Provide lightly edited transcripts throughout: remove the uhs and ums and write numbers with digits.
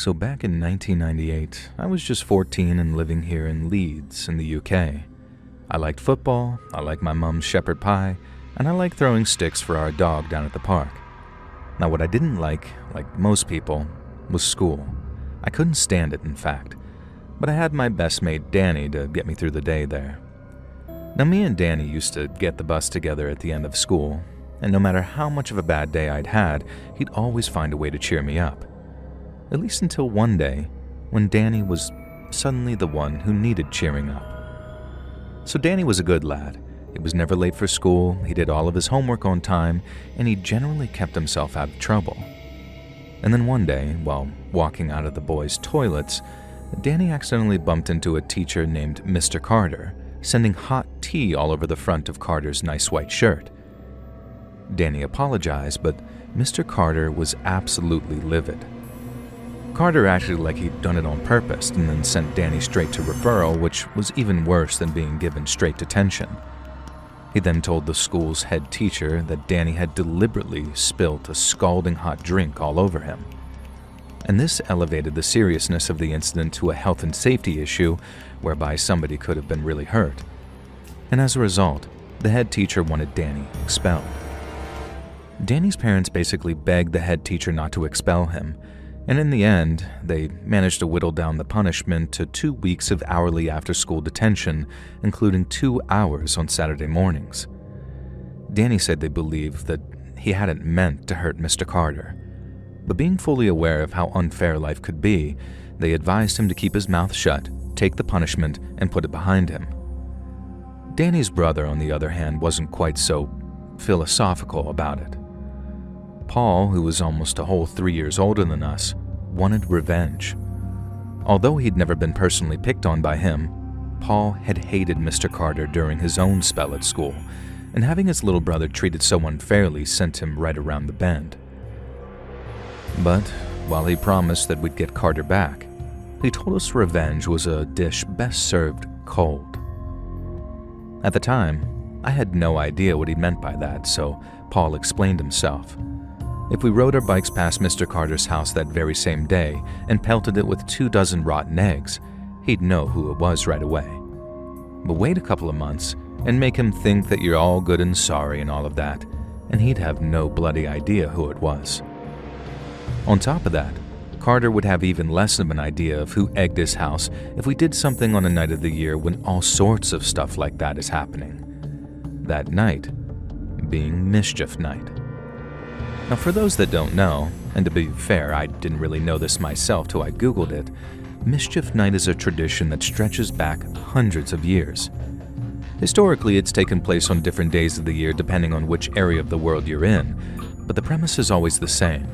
So back in 1998, I was just 14 and living here in Leeds in the UK. I liked football, I liked my mum's shepherd pie, and I liked throwing sticks for our dog down at the park. Now what I didn't like most people, was school. I couldn't stand it, in fact. But I had my best mate Danny to get me through the day there. Now me and Danny used to get the bus together at the end of school, and no matter how much of a bad day I'd had, he'd always find a way to cheer me up. At least until one day, when Danny was suddenly the one who needed cheering up. So Danny was a good lad. He was never late for school, he did all of his homework on time, and he generally kept himself out of trouble. And then one day, while walking out of the boys' toilets, Danny accidentally bumped into a teacher named Mr. Carter, sending hot tea all over the front of Carter's nice white shirt. Danny apologized, but Mr. Carter was absolutely livid. Carter acted like he'd done it on purpose and then sent Danny straight to referral, which was even worse than being given straight detention. He then told the school's head teacher that Danny had deliberately spilt a scalding hot drink all over him. And this elevated the seriousness of the incident to a health and safety issue whereby somebody could have been really hurt. And as a result, the head teacher wanted Danny expelled. Danny's parents basically begged the head teacher not to expel him, and in the end, they managed to whittle down the punishment to 2 weeks of hourly after-school detention, including 2 hours on Saturday mornings. Danny said they believed that he hadn't meant to hurt Mr. Carter, but being fully aware of how unfair life could be, they advised him to keep his mouth shut, take the punishment, and put it behind him. Danny's brother, on the other hand, wasn't quite so philosophical about it. Paul, who was almost a whole 3 years older than us, wanted revenge. Although he'd never been personally picked on by him, Paul had hated Mr. Carter during his own spell at school, and having his little brother treated so unfairly sent him right around the bend. But while he promised that we'd get Carter back, he told us revenge was a dish best served cold. At the time, I had no idea what he meant by that, so Paul explained himself. If we rode our bikes past Mr. Carter's house that very same day and pelted it with 24 rotten eggs, he'd know who it was right away. But wait a couple of months and make him think that you're all good and sorry and all of that, and he'd have no bloody idea who it was. On top of that, Carter would have even less of an idea of who egged his house if we did something on a night of the year when all sorts of stuff like that is happening. That night being Mischief Night. Now for those that don't know, and to be fair, I didn't really know this myself till I googled it, Mischief Night is a tradition that stretches back hundreds of years. Historically, it's taken place on different days of the year depending on which area of the world you're in, but the premise is always the same.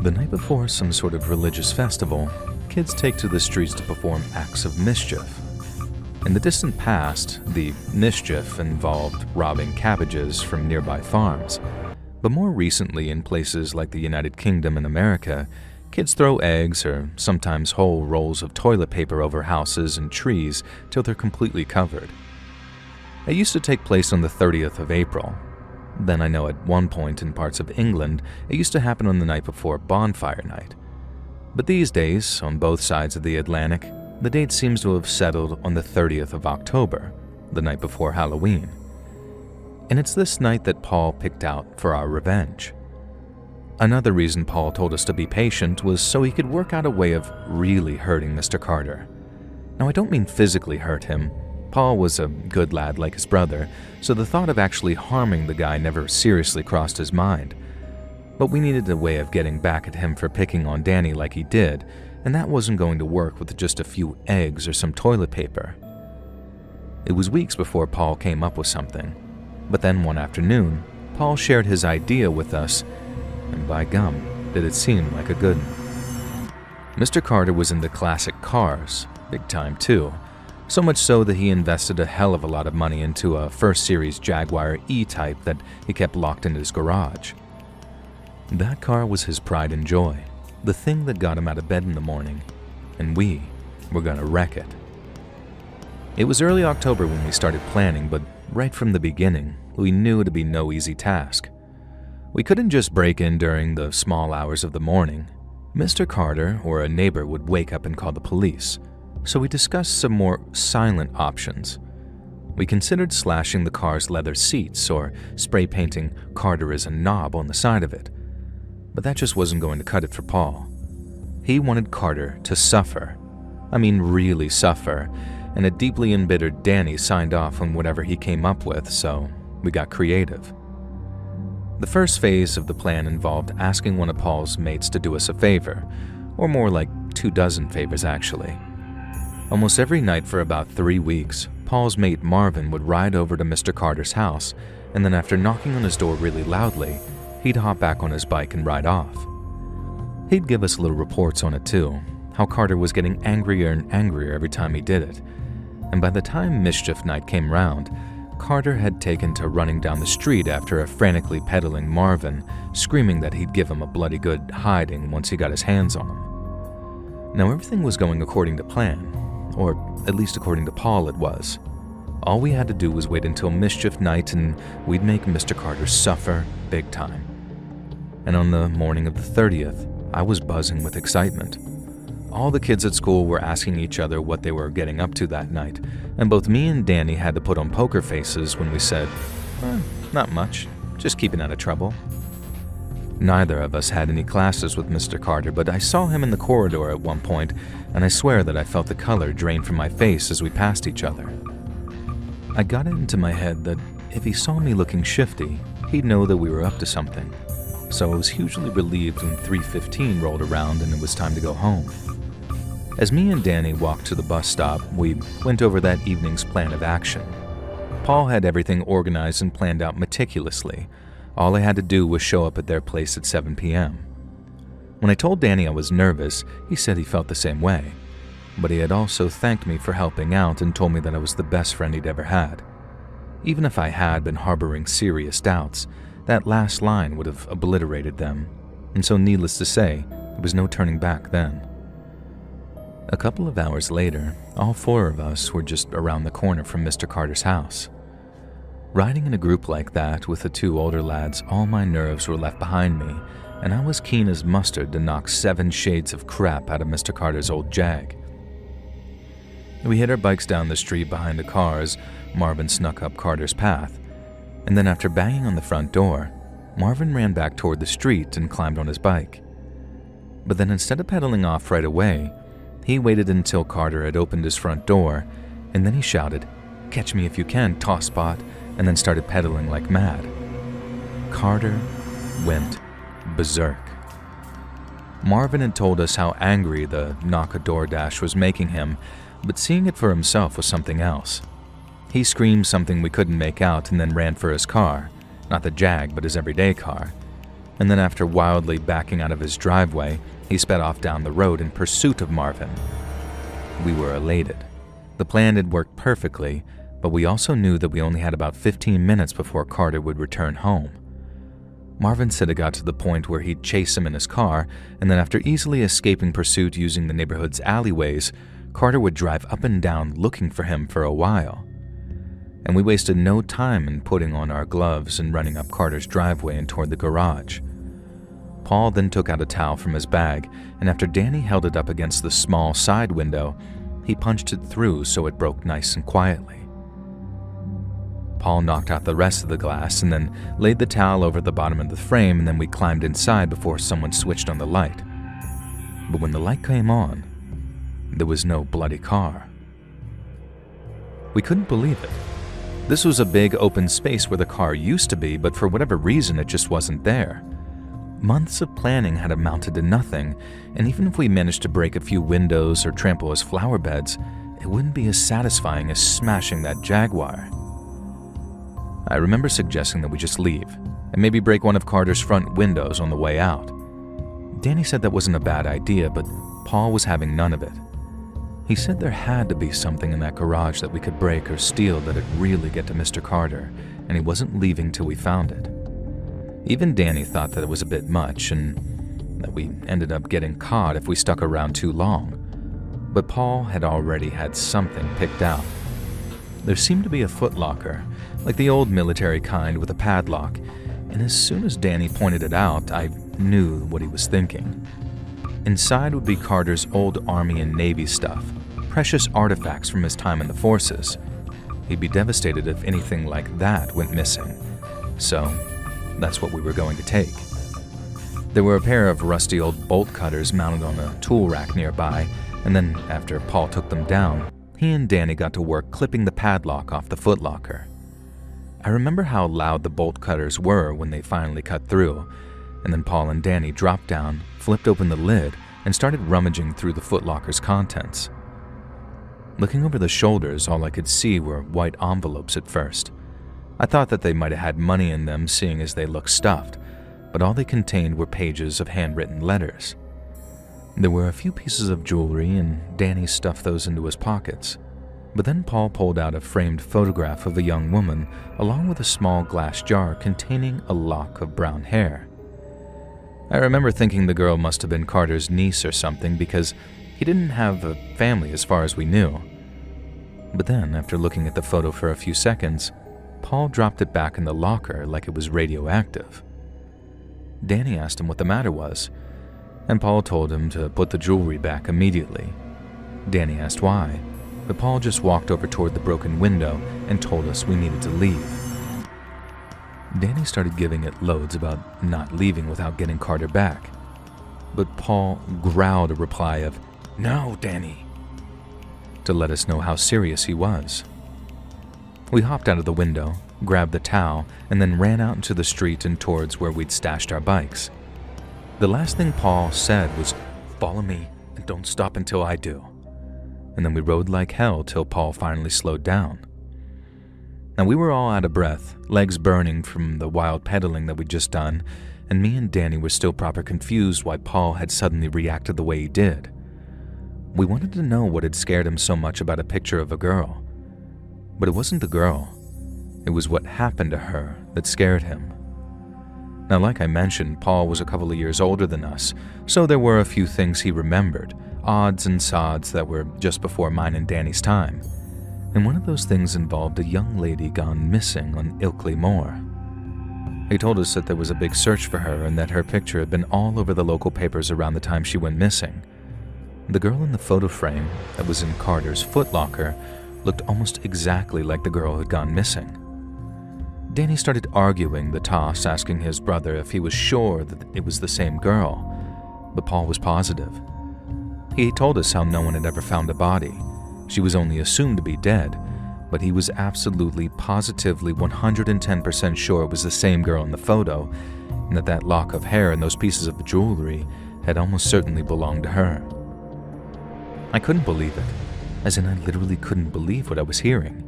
The night before some sort of religious festival, kids take to the streets to perform acts of mischief. In the distant past, the mischief involved robbing cabbages from nearby farms. But more recently, in places like the United Kingdom and America, kids throw eggs or sometimes whole rolls of toilet paper over houses and trees till they're completely covered. It used to take place on the 30th of April. Then I know at one point in parts of England, it used to happen on the night before Bonfire Night. But these days, on both sides of the Atlantic, the date seems to have settled on the 30th of October, the night before Halloween. And it's this night that Paul picked out for our revenge. Another reason Paul told us to be patient was so he could work out a way of really hurting Mr. Carter. Now I don't mean physically hurt him. Paul was a good lad like his brother, so the thought of actually harming the guy never seriously crossed his mind. But we needed a way of getting back at him for picking on Danny like he did, and that wasn't going to work with just a few eggs or some toilet paper. It was weeks before Paul came up with something. But then one afternoon, Paul shared his idea with us, and by gum, did it seem like a good one. Mr. Carter was into classic cars, big time too, so much so that he invested a hell of a lot of money into a first series Jaguar E-Type that he kept locked in his garage. That car was his pride and joy, the thing that got him out of bed in the morning, and we were gonna wreck it. It was early October when we started planning, but right from the beginning, we knew it'd be no easy task. We couldn't just break in during the small hours of the morning. Mr. Carter or a neighbor would wake up and call the police, so we discussed some more silent options. We considered slashing the car's leather seats or spray painting Carter as a knob on the side of it, but that just wasn't going to cut it for Paul. He wanted Carter to suffer. I mean really suffer, and a deeply embittered Danny signed off on whatever he came up with, so we got creative. The first phase of the plan involved asking one of Paul's mates to do us a favor, or more like 24 favors actually. Almost every night for about 3 weeks, Paul's mate Marvin would ride over to Mr. Carter's house, and then after knocking on his door really loudly, he'd hop back on his bike and ride off. He'd give us little reports on it too, how Carter was getting angrier and angrier every time he did it, and by the time mischief night came round, Carter had taken to running down the street after a frantically pedaling Marvin, screaming that he'd give him a bloody good hiding once he got his hands on him. Now everything was going according to plan, or at least according to Paul it was. All we had to do was wait until mischief night and we'd make Mr. Carter suffer big time. And on the morning of the 30th, I was buzzing with excitement. All the kids at school were asking each other what they were getting up to that night, and both me and Danny had to put on poker faces when we said, not much, just keeping out of trouble. Neither of us had any classes with Mr. Carter, but I saw him in the corridor at one point, and I swear that I felt the color drain from my face as we passed each other. I got it into my head that if he saw me looking shifty, he'd know that we were up to something, so I was hugely relieved when 3:15 rolled around and it was time to go home. As me and Danny walked to the bus stop, we went over that evening's plan of action. Paul had everything organized and planned out meticulously. All I had to do was show up at their place at 7 p.m. When I told Danny I was nervous, he said he felt the same way, but he had also thanked me for helping out and told me that I was the best friend he'd ever had. Even if I had been harboring serious doubts, that last line would have obliterated them, and so needless to say, there was no turning back then. A couple of hours later, all 4 of us were just around the corner from Mr. Carter's house. Riding in a group like that with the 2 older lads, all my nerves were left behind me, and I was keen as mustard to knock 7 shades of crap out of Mr. Carter's old Jag. We hid our bikes down the street behind the cars. Marvin snuck up Carter's path, and then after banging on the front door, Marvin ran back toward the street and climbed on his bike. But then instead of pedaling off right away, he waited until Carter had opened his front door, and then he shouted, "Catch me if you can, tosspot," and then started pedaling like mad. Carter went berserk. Marvin had told us how angry the knock-a-door dash was making him, but seeing it for himself was something else. He screamed something we couldn't make out and then ran for his car, not the Jag, but his everyday car. And then after wildly backing out of his driveway, he sped off down the road in pursuit of Marvin. We were elated. The plan had worked perfectly, but we also knew that we only had about 15 minutes before Carter would return home. Marvin said it got to the point where he'd chase him in his car, and then after easily escaping pursuit using the neighborhood's alleyways, Carter would drive up and down looking for him for a while. And we wasted no time in putting on our gloves and running up Carter's driveway and toward the garage. Paul then took out a towel from his bag, and after Danny held it up against the small side window, he punched it through so it broke nice and quietly. Paul knocked out the rest of the glass and then laid the towel over the bottom of the frame, and then we climbed inside before someone switched on the light. But when the light came on, there was no bloody car. We couldn't believe it. This was a big open space where the car used to be, but for whatever reason it just wasn't there. Months of planning had amounted to nothing, and even if we managed to break a few windows or trample his flower beds, it wouldn't be as satisfying as smashing that Jaguar. I remember suggesting that we just leave, and maybe break one of Carter's front windows on the way out. Danny said that wasn't a bad idea, but Paul was having none of it. He said there had to be something in that garage that we could break or steal that'd really get to Mr. Carter, and he wasn't leaving till we found it. Even Danny thought that it was a bit much, and that we ended up getting caught if we stuck around too long. But Paul had already had something picked out. There seemed to be a footlocker, like the old military kind with a padlock, and as soon as Danny pointed it out, I knew what he was thinking. Inside would be Carter's old Army and Navy stuff, precious artifacts from his time in the forces. He'd be devastated if anything like that went missing. So, that's what we were going to take. There were a pair of rusty old bolt cutters mounted on a tool rack nearby, and then after Paul took them down, he and Danny got to work clipping the padlock off the footlocker. I remember how loud the bolt cutters were when they finally cut through, and then Paul and Danny dropped down, flipped open the lid, and started rummaging through the footlocker's contents. Looking over the shoulders, all I could see were white envelopes at first. I thought that they might have had money in them, seeing as they looked stuffed, but all they contained were pages of handwritten letters. There were a few pieces of jewelry, and Danny stuffed those into his pockets. But then Paul pulled out a framed photograph of a young woman, along with a small glass jar containing a lock of brown hair. I remember thinking the girl must have been Carter's niece or something, because he didn't have a family as far as we knew. But then, after looking at the photo for a few seconds, Paul dropped it back in the locker like it was radioactive. Danny asked him what the matter was, and Paul told him to put the jewelry back immediately. Danny asked why, but Paul just walked over toward the broken window and told us we needed to leave. Danny started giving it loads about not leaving without getting Carter back, but Paul growled a reply of, "No, Danny," to let us know how serious he was. We hopped out of the window, grabbed the towel, and then ran out into the street and towards where we'd stashed our bikes. The last thing Paul said was, "Follow me and don't stop until I do." And then we rode like hell till Paul finally slowed down. Now we were all out of breath, legs burning from the wild pedaling that we'd just done, and me and Danny were still proper confused why Paul had suddenly reacted the way he did. We wanted to know what had scared him so much about a picture of a girl. But it wasn't the girl. It was what happened to her that scared him. Now, like I mentioned, Paul was a couple of years older than us, so there were a few things he remembered, odds and sods that were just before mine and Danny's time. And one of those things involved a young lady gone missing on Ilkley Moor. He told us that there was a big search for her and that her picture had been all over the local papers around the time she went missing. The girl in the photo frame that was in Carter's footlocker looked almost exactly like the girl who had gone missing. Danny started arguing the toss, asking his brother if he was sure that it was the same girl, but Paul was positive. He told us how no one had ever found a body. She was only assumed to be dead, but he was absolutely, positively 110% sure it was the same girl in the photo, and that that lock of hair and those pieces of jewelry had almost certainly belonged to her. I couldn't believe it, as in I literally couldn't believe what I was hearing.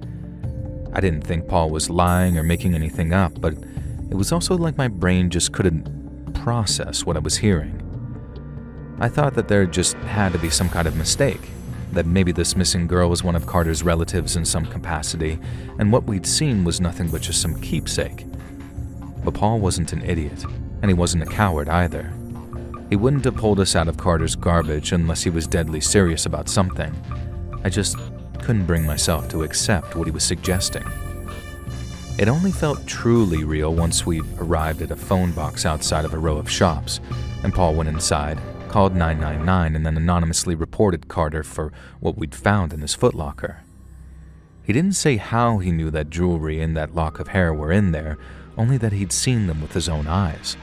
I didn't think Paul was lying or making anything up, but it was also like my brain just couldn't process what I was hearing. I thought that there just had to be some kind of mistake, that maybe this missing girl was one of Carter's relatives in some capacity, and what we'd seen was nothing but just some keepsake. But Paul wasn't an idiot, and he wasn't a coward either. He wouldn't have pulled us out of Carter's garbage unless he was deadly serious about something. I just couldn't bring myself to accept what he was suggesting. It only felt truly real once we arrived at a phone box outside of a row of shops, and Paul went inside, called 999, and then anonymously reported Carter for what we'd found in his footlocker. He didn't say how he knew that jewelry and that lock of hair were in there, only that he'd seen them with his own eyes.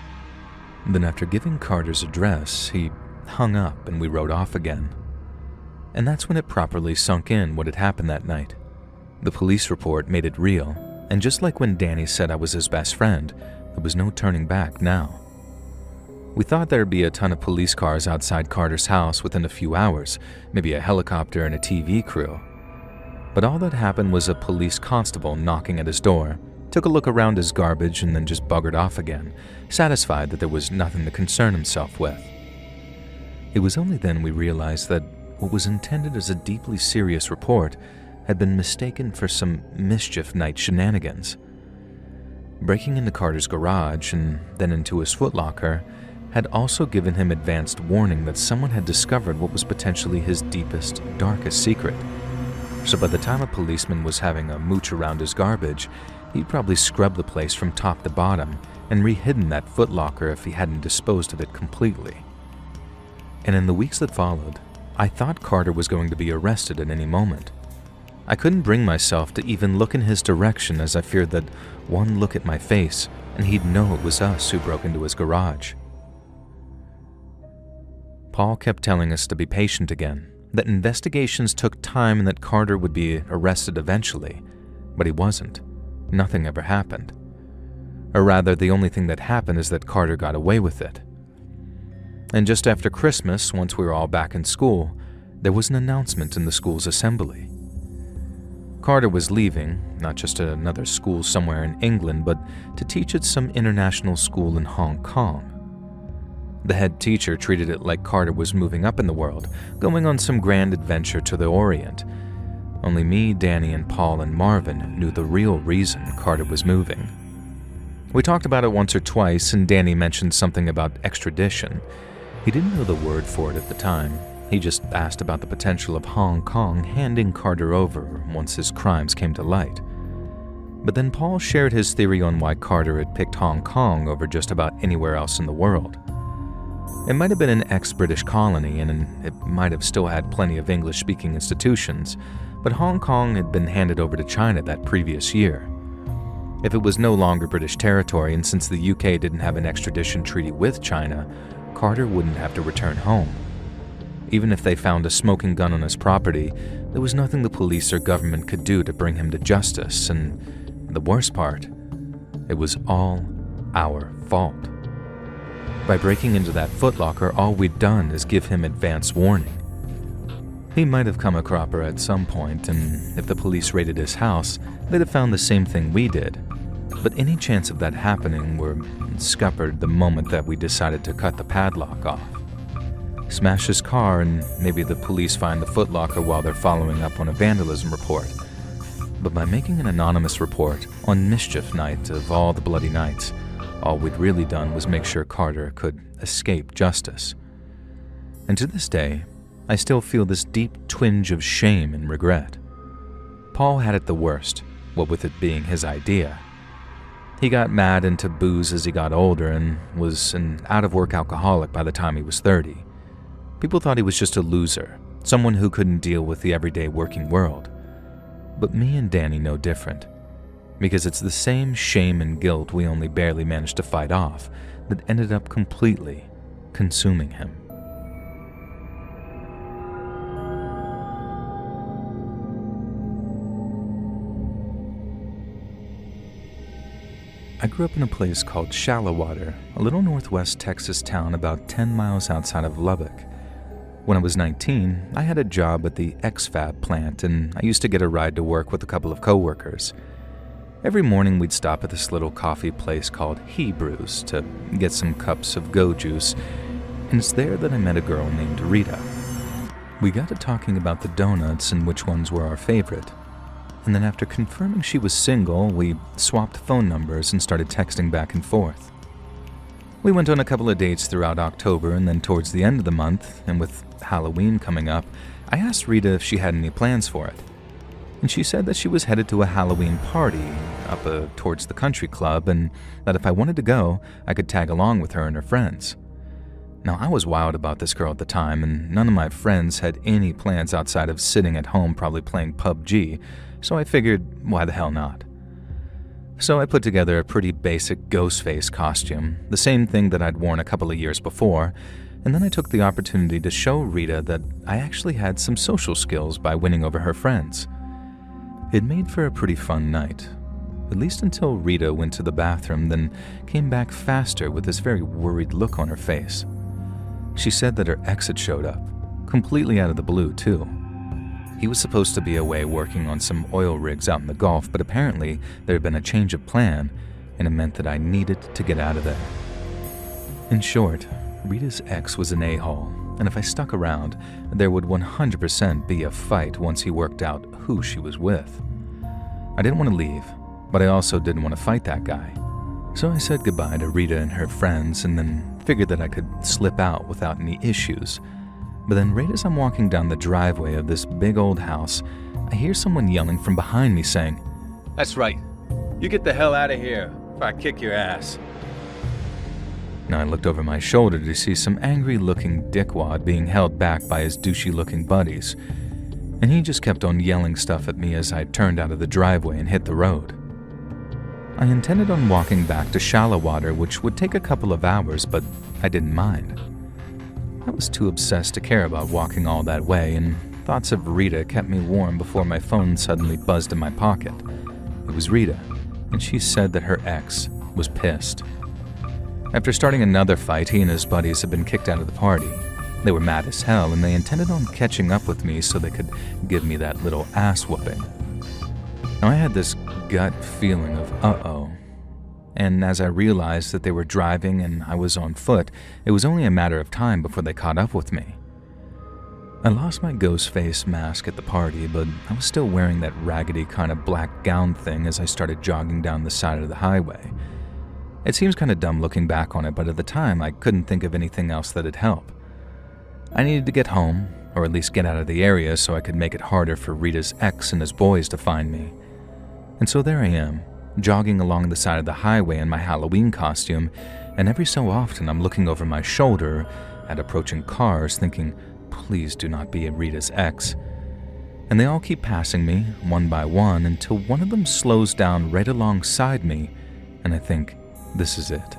Then after giving Carter's address, he hung up and we rode off again. And that's when it properly sunk in what had happened that night. The police report made it real, and just like when Danny said I was his best friend, there was no turning back now. We thought there'd be a ton of police cars outside Carter's house within a few hours, maybe a helicopter and a TV crew. But all that happened was a police constable knocking at his door, took a look around his garbage, and then just buggered off again, satisfied that there was nothing to concern himself with. It was only then we realized that what was intended as a deeply serious report had been mistaken for some mischief night shenanigans. Breaking into Carter's garage and then into his footlocker had also given him advanced warning that someone had discovered what was potentially his deepest, darkest secret. So by the time a policeman was having a mooch around his garbage, he'd probably scrubbed the place from top to bottom and re-hidden that footlocker if he hadn't disposed of it completely. And in the weeks that followed, I thought Carter was going to be arrested at any moment. I couldn't bring myself to even look in his direction as I feared that one look at my face and he'd know it was us who broke into his garage. Paul kept telling us to be patient again, that investigations took time and that Carter would be arrested eventually, but he wasn't. Nothing ever happened. Or rather, the only thing that happened is that Carter got away with it. And just after Christmas, once we were all back in school, there was an announcement in the school's assembly. Carter was leaving, not just to another school somewhere in England, but to teach at some international school in Hong Kong. The head teacher treated it like Carter was moving up in the world, going on some grand adventure to the Orient. Only me, Danny, and Paul and Marvin knew the real reason Carter was moving. We talked about it once or twice, and Danny mentioned something about extradition. He didn't know the word for it at the time. He just asked about the potential of Hong Kong handing Carter over once his crimes came to light. But then Paul shared his theory on why Carter had picked Hong Kong over just about anywhere else in the world. It might have been an ex-British colony, and it might have still had plenty of English-speaking institutions, but Hong Kong had been handed over to China that previous year. If it was no longer British territory, and since the UK didn't have an extradition treaty with China, Carter wouldn't have to return home. Even if they found a smoking gun on his property, there was nothing the police or government could do to bring him to justice, and the worst part, it was all our fault. By breaking into that footlocker, all we'd done is give him advance warning. He might have come a cropper at some point, and if the police raided his house, they'd have found the same thing we did. But any chance of that happening were scuppered the moment that we decided to cut the padlock off. Smash his car, and maybe the police find the footlocker while they're following up on a vandalism report. But by making an anonymous report on mischief night of all the bloody nights, all we'd really done was make sure Carter could escape justice. And to this day, I still feel this deep twinge of shame and regret. Paul had it the worst, what with it being his idea. He got mad into booze as he got older and was an out-of-work alcoholic by the time he was 30. People thought he was just a loser, someone who couldn't deal with the everyday working world. But me and Danny know different, because it's the same shame and guilt we only barely managed to fight off that ended up completely consuming him. I grew up in a place called Shallowater, a little northwest Texas town about 10 miles outside of Lubbock. When I was 19, I had a job at the X-Fab plant, and I used to get a ride to work with a couple of coworkers. Every morning we'd stop at this little coffee place called Hebrews to get some cups of go juice, and it's there that I met a girl named Rita. We got to talking about the donuts and which ones were our favorite. And then after confirming she was single, we swapped phone numbers and started texting back and forth. We went on a couple of dates throughout October, and then towards the end of the month, and with Halloween coming up, I asked Rita if she had any plans for it. And she said that she was headed to a Halloween party up towards the country club, and that if I wanted to go, I could tag along with her and her friends. Now, I was wild about this girl at the time, and none of my friends had any plans outside of sitting at home probably playing PUBG, so I figured, why the hell not? So I put together a pretty basic ghost face costume, the same thing that I'd worn a couple of years before, and then I took the opportunity to show Rita that I actually had some social skills by winning over her friends. It made for a pretty fun night, at least until Rita went to the bathroom, then came back faster with this very worried look on her face. She said that her ex had showed up, completely out of the blue too. He was supposed to be away working on some oil rigs out in the Gulf, but apparently there had been a change of plan, and it meant that I needed to get out of there. In short, Rita's ex was an a-hole, and if I stuck around, there would 100% be a fight once he worked out who she was with. I didn't want to leave, but I also didn't want to fight that guy. So I said goodbye to Rita and her friends, and then figured that I could slip out without any issues. But then right as I'm walking down the driveway of this big old house, I hear someone yelling from behind me saying, "That's right. You get the hell out of here, or I kick your ass." Now I looked over my shoulder to see some angry-looking dickwad being held back by his douchey-looking buddies, and he just kept on yelling stuff at me as I turned out of the driveway and hit the road. I intended on walking back to shallow water, which would take a couple of hours, but I didn't mind. I was too obsessed to care about walking all that way, and thoughts of Rita kept me warm before my phone suddenly buzzed in my pocket. It was Rita, and she said that her ex was pissed. After starting another fight, he and his buddies had been kicked out of the party. They were mad as hell, and they intended on catching up with me so they could give me that little ass whooping. Now I had this gut feeling of uh-oh, and as I realized that they were driving and I was on foot, it was only a matter of time before they caught up with me. I lost my ghost face mask at the party, but I was still wearing that raggedy kind of black gown thing as I started jogging down the side of the highway. It seems kind of dumb looking back on it, but at the time I couldn't think of anything else that'd help. I needed to get home, or at least get out of the area so I could make it harder for Rita's ex and his boys to find me. And so there I am, jogging along the side of the highway in my Halloween costume, and every so often I'm looking over my shoulder at approaching cars thinking, please do not be Rita's ex. And they all keep passing me, one by one, until one of them slows down right alongside me, and I think, this is it.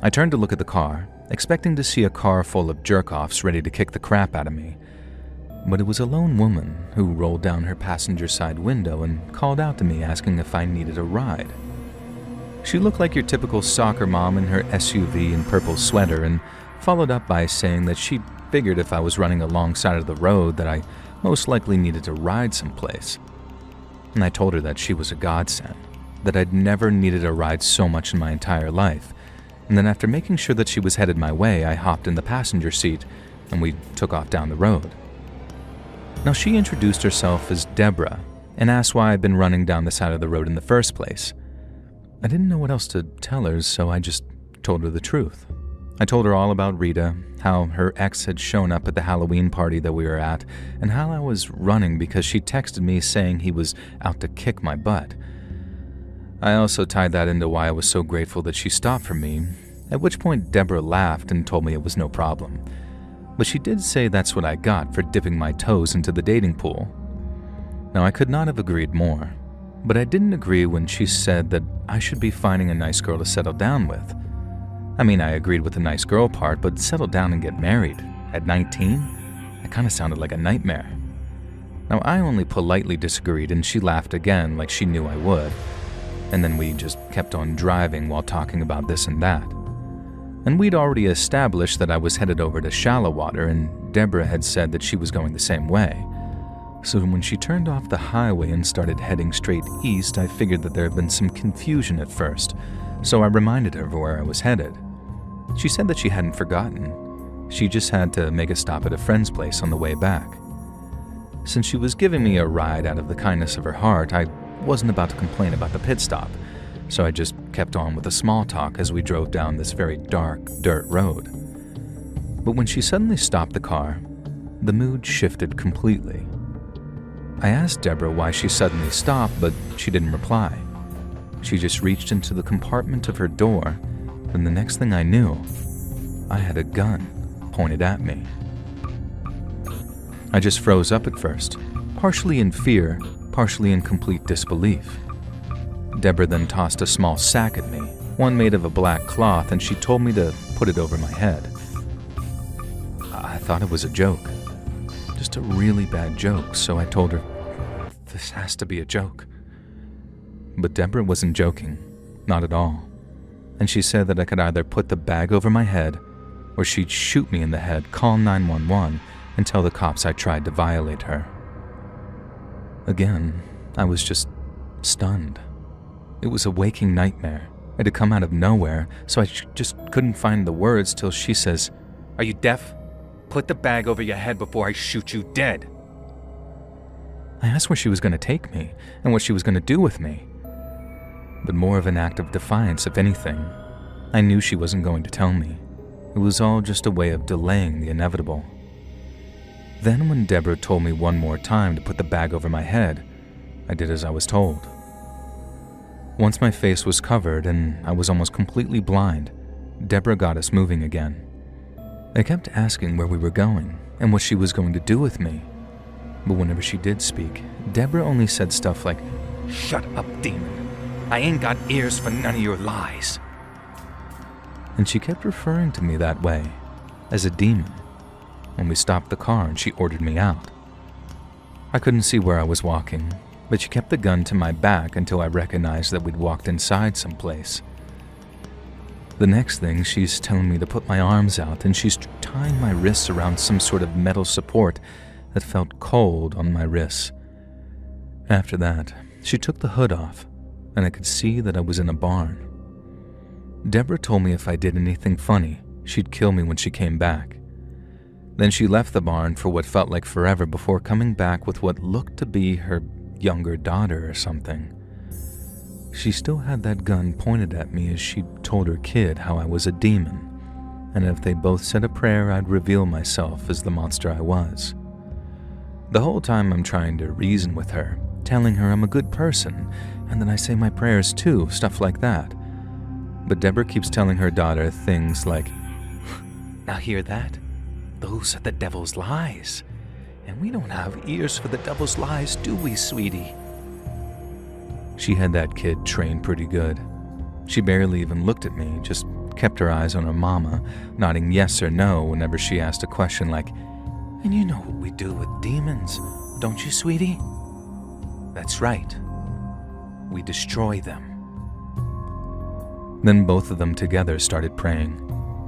I turned to look at the car, expecting to see a car full of jerk-offs ready to kick the crap out of me. But it was a lone woman who rolled down her passenger side window and called out to me asking if I needed a ride. She looked like your typical soccer mom in her SUV and purple sweater, and followed up by saying that she figured if I was running alongside of the road that I most likely needed to ride someplace. And I told her that she was a godsend, that I'd never needed a ride so much in my entire life, and then after making sure that she was headed my way, I hopped in the passenger seat and we took off down the road. Now she introduced herself as Deborah and asked why I'd been running down the side of the road in the first place. I didn't know what else to tell her, so I just told her the truth. I told her all about Rita, how her ex had shown up at the Halloween party that we were at, and how I was running because she texted me saying he was out to kick my butt. I also tied that into why I was so grateful that she stopped for me, at which point Deborah laughed and told me it was no problem. But she did say that's what I got for dipping my toes into the dating pool. Now I could not have agreed more, but I didn't agree when she said that I should be finding a nice girl to settle down with. I mean, I agreed with the nice girl part, but settle down and get married at 19? That kind of sounded like a nightmare. Now I only politely disagreed and she laughed again like she knew I would, and then we just kept on driving while talking about this and that. And we'd already established that I was headed over to shallow water, and Deborah had said that she was going the same way. So when she turned off the highway and started heading straight east, I figured that there had been some confusion at first, so I reminded her of where I was headed. She said that she hadn't forgotten. She just had to make a stop at a friend's place on the way back. Since she was giving me a ride out of the kindness of her heart, I wasn't about to complain about the pit stop, so I just kept on with the small talk as we drove down this very dark dirt road. But when she suddenly stopped the car, the mood shifted completely. I asked Deborah why she suddenly stopped, but she didn't reply. She just reached into the compartment of her door, and the next thing I knew, I had a gun pointed at me. I just froze up at first, partially in fear, partially in complete disbelief. Deborah then tossed a small sack at me, one made of a black cloth, and she told me to put it over my head. I thought it was a joke. Just a really bad joke, so I told her, this has to be a joke. But Deborah wasn't joking, not at all. And she said that I could either put the bag over my head, or she'd shoot me in the head, call 911, and tell the cops I tried to violate her. Again, I was just stunned. It was a waking nightmare. It had come out of nowhere, so I just couldn't find the words till she says, "Are you deaf? Put the bag over your head before I shoot you dead." I asked where she was going to take me and what she was going to do with me. But more of an act of defiance, if anything. I knew she wasn't going to tell me. It was all just a way of delaying the inevitable. Then when Deborah told me one more time to put the bag over my head, I did as I was told. Once my face was covered and I was almost completely blind, Deborah got us moving again. I kept asking where we were going and what she was going to do with me. But whenever she did speak, Deborah only said stuff like, "Shut up, demon. I ain't got ears for none of your lies." And she kept referring to me that way, as a demon, when we stopped the car and she ordered me out. I couldn't see where I was walking, but she kept the gun to my back until I recognized that we'd walked inside someplace. The next thing, she's telling me to put my arms out, and she's tying my wrists around some sort of metal support that felt cold on my wrists. After that, she took the hood off, and I could see that I was in a barn. Deborah told me if I did anything funny, she'd kill me when she came back. Then she left the barn for what felt like forever before coming back with what looked to be her younger daughter or something. She still had that gun pointed at me as she told her kid how I was a demon, and if they both said a prayer, I'd reveal myself as the monster I was. The whole time I'm trying to reason with her, telling her I'm a good person, and that I say my prayers too, stuff like that. But Deborah keeps telling her daughter things like, "Now hear that? Those are the devil's lies. And we don't have ears for the devil's lies, do we, sweetie?" She had that kid trained pretty good. She barely even looked at me, just kept her eyes on her mama, nodding yes or no whenever she asked a question like, "And you know what we do with demons, don't you, sweetie?" "That's right. We destroy them." Then both of them together started praying,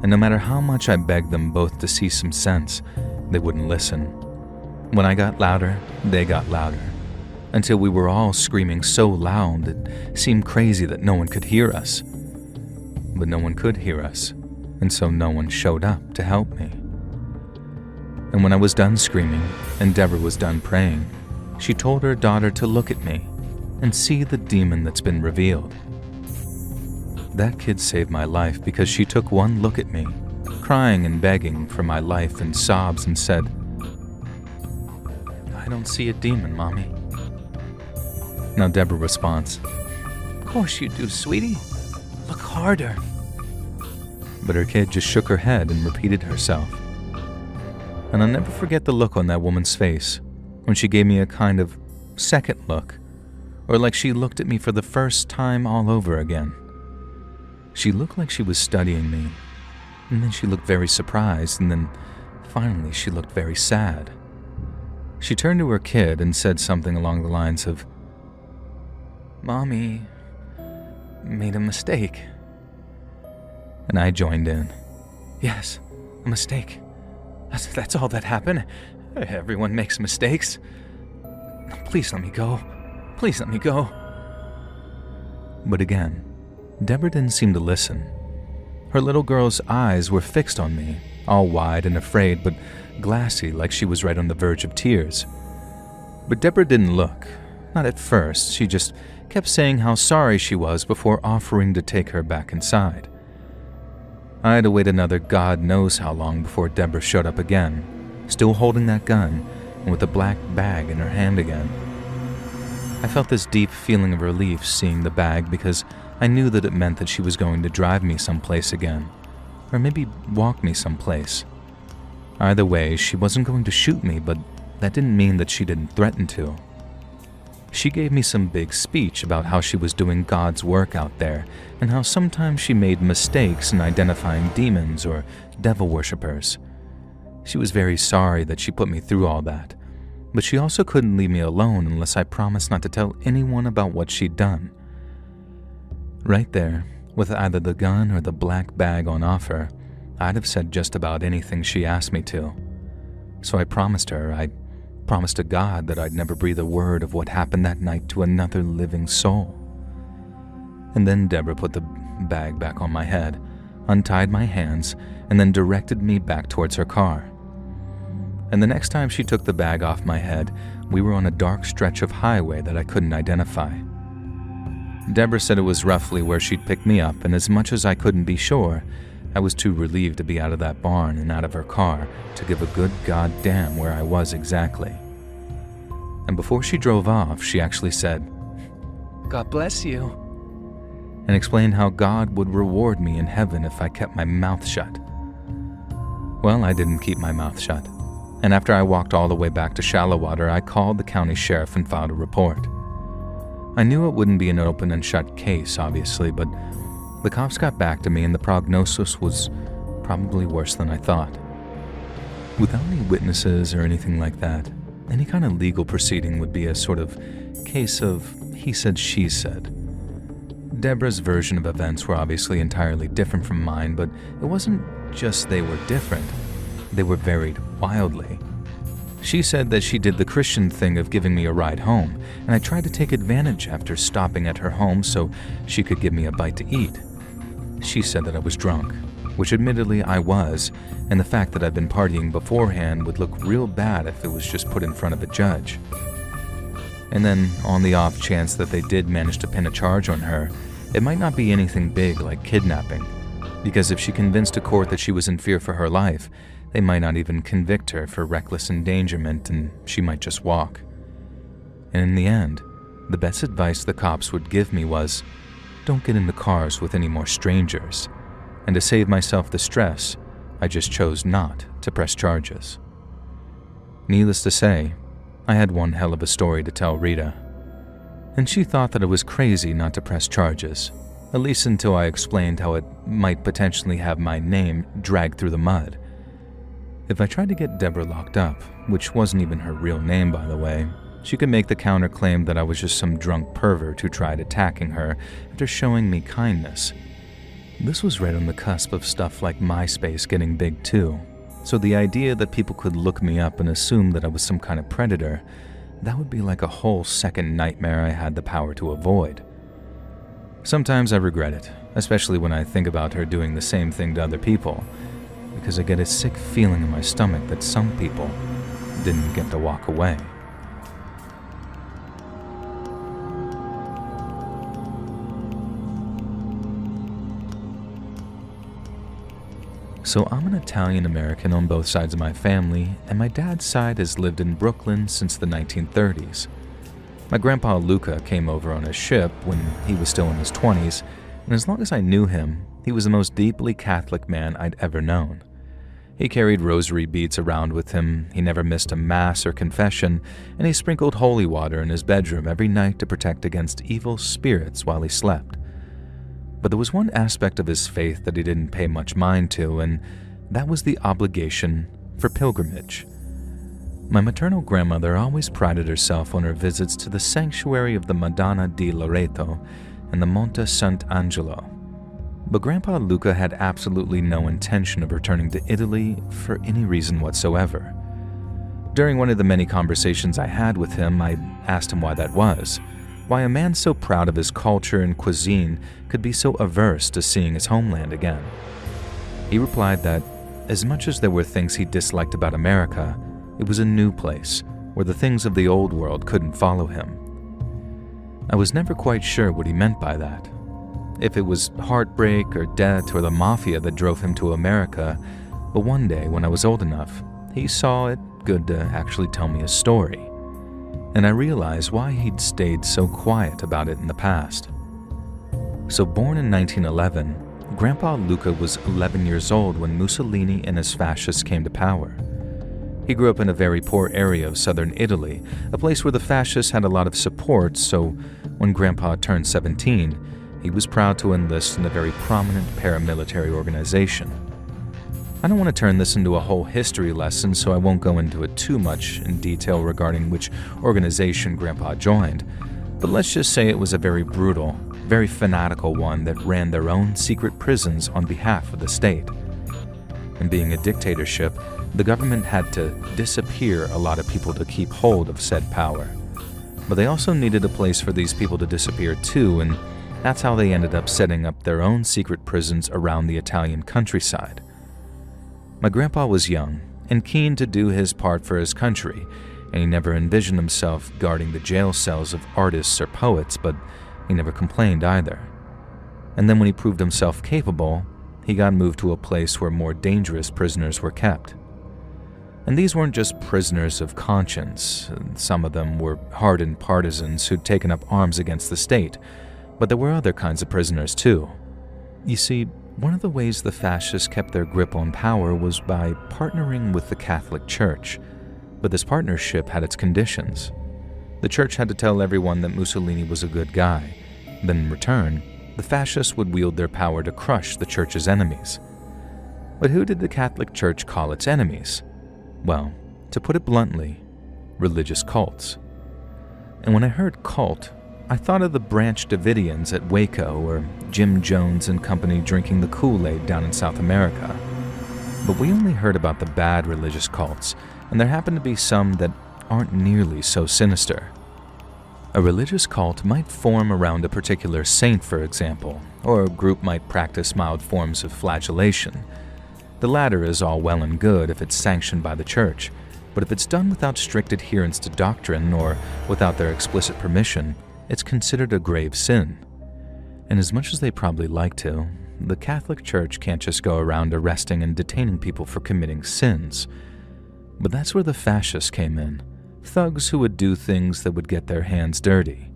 and no matter how much I begged them both to see some sense, they wouldn't listen. When I got louder, they got louder, until we were all screaming so loud it seemed crazy that no one could hear us. But no one could hear us, and so no one showed up to help me. And when I was done screaming, and Deborah was done praying, she told her daughter to look at me and see the demon that's been revealed. That kid saved my life because she took one look at me, crying and begging for my life in sobs, and said, "I don't see a demon, Mommy." Now Deborah responds, "Of course you do, sweetie. Look harder." But her kid just shook her head and repeated herself. And I'll never forget the look on that woman's face when she gave me a kind of second look, or like she looked at me for the first time all over again. She looked like she was studying me, and then she looked very surprised, and then finally she looked very sad. She turned to her kid and said something along the lines of, "Mommy made a mistake." And I joined in. "Yes, a mistake. That's all that happened. Everyone makes mistakes. Please let me go. Please let me go." But again, Deborah didn't seem to listen. Her little girl's eyes were fixed on me, all wide and afraid, but glassy like she was right on the verge of tears. But Deborah didn't look. Not at first. She just kept saying how sorry she was before offering to take her back inside. I had to wait another God knows how long before Deborah showed up again, still holding that gun and with a black bag in her hand again. I felt this deep feeling of relief seeing the bag because I knew that it meant that she was going to drive me someplace again, or maybe walk me someplace. Either way, she wasn't going to shoot me, but that didn't mean that she didn't threaten to. She gave me some big speech about how she was doing God's work out there and how sometimes she made mistakes in identifying demons or devil worshippers. She was very sorry that she put me through all that, but she also couldn't leave me alone unless I promised not to tell anyone about what she'd done. Right there, with either the gun or the black bag on offer, I'd have said just about anything she asked me to. So I promised her, I promised to God that I'd never breathe a word of what happened that night to another living soul. And then Deborah put the bag back on my head, untied my hands, and then directed me back towards her car. And the next time she took the bag off my head, we were on a dark stretch of highway that I couldn't identify. Deborah said it was roughly where she'd pick me up, and as much as I couldn't be sure, I was too relieved to be out of that barn and out of her car to give a good goddamn where I was exactly. And before she drove off, she actually said, "God bless you." and explained how God would reward me in heaven if I kept my mouth shut. Well, I didn't keep my mouth shut, and after I walked all the way back to Shallow Water, I called the county sheriff and filed a report. I knew it wouldn't be an open and shut case, obviously, but the cops got back to me and the prognosis was probably worse than I thought. Without any witnesses or anything like that, any kind of legal proceeding would be a sort of case of he said, she said. Deborah's version of events were obviously entirely different from mine, but it wasn't just they were different, they were varied wildly. She said that she did the Christian thing of giving me a ride home, and I tried to take advantage after stopping at her home so she could give me a bite to eat. She said that I was drunk, which admittedly I was, and the fact that I'd been partying beforehand would look real bad if it was just put in front of a judge. And then, on the off chance that they did manage to pin a charge on her, it might not be anything big like kidnapping, because if she convinced a court that she was in fear for her life, they might not even convict her for reckless endangerment and she might just walk. And in the end, the best advice the cops would give me was, don't get into cars with any more strangers. And to save myself the stress, I just chose not to press charges. Needless to say, I had one hell of a story to tell Rita. And she thought that it was crazy not to press charges, at least until I explained how it might potentially have my name dragged through the mud. If I tried to get Deborah locked up, which wasn't even her real name by the way, she could make the counterclaim that I was just some drunk pervert who tried attacking her after showing me kindness. This was right on the cusp of stuff like MySpace getting big too, so the idea that people could look me up and assume that I was some kind of predator, that would be like a whole second nightmare I had the power to avoid. Sometimes I regret it, especially when I think about her doing the same thing to other people, because I get a sick feeling in my stomach that some people didn't get to walk away. So I'm an Italian-American on both sides of my family, and my dad's side has lived in Brooklyn since the 1930s. My grandpa Luca came over on a ship when he was still in his 20s, and as long as I knew him, he was the most deeply Catholic man I'd ever known. He carried rosary beads around with him, he never missed a mass or confession, and he sprinkled holy water in his bedroom every night to protect against evil spirits while he slept. But there was one aspect of his faith that he didn't pay much mind to, and that was the obligation for pilgrimage. My maternal grandmother always prided herself on her visits to the sanctuary of the Madonna di Loreto and the Monte Sant'Angelo. But Grandpa Luca had absolutely no intention of returning to Italy for any reason whatsoever. During one of the many conversations I had with him, I asked him why that was. Why a man so proud of his culture and cuisine could be so averse to seeing his homeland again. He replied that, as much as there were things he disliked about America, it was a new place where the things of the old world couldn't follow him. I was never quite sure what he meant by that. If it was heartbreak or debt or the mafia that drove him to America, but one day when I was old enough, he saw it good to actually tell me a story. And I realized why he'd stayed so quiet about it in the past. So born in 1911, Grandpa Luca was 11 years old when Mussolini and his fascists came to power. He grew up in a very poor area of southern Italy, a place where the fascists had a lot of support, so when Grandpa turned 17, he was proud to enlist in a very prominent paramilitary organization. I don't want to turn this into a whole history lesson, so I won't go into it too much in detail regarding which organization Grandpa joined, but let's just say it was a very brutal, very fanatical one that ran their own secret prisons on behalf of the state. And being a dictatorship, the government had to disappear a lot of people to keep hold of said power. But they also needed a place for these people to disappear too, and that's how they ended up setting up their own secret prisons around the Italian countryside. My grandpa was young and keen to do his part for his country, and he never envisioned himself guarding the jail cells of artists or poets, but he never complained either. And then when he proved himself capable, he got moved to a place where more dangerous prisoners were kept. And these weren't just prisoners of conscience. Some of them were hardened partisans who'd taken up arms against the state, But there were other kinds of prisoners too. You see, one of the ways the fascists kept their grip on power was by partnering with the Catholic Church, but this partnership had its conditions. The church had to tell everyone that Mussolini was a good guy. Then in return, the fascists would wield their power to crush the church's enemies. But who did the Catholic Church call its enemies? Well, to put it bluntly, religious cults. And when I heard cult, I thought of the Branch Davidians at Waco or Jim Jones and company drinking the Kool-Aid down in South America. But we only heard about the bad religious cults, and there happen to be some that aren't nearly so sinister. A religious cult might form around a particular saint, for example, or a group might practice mild forms of flagellation. The latter is all well and good if it's sanctioned by the church, but if it's done without strict adherence to doctrine or without their explicit permission, it's considered a grave sin. And as much as they probably like to, the Catholic Church can't just go around arresting and detaining people for committing sins. But that's where the fascists came in, thugs who would do things that would get their hands dirty.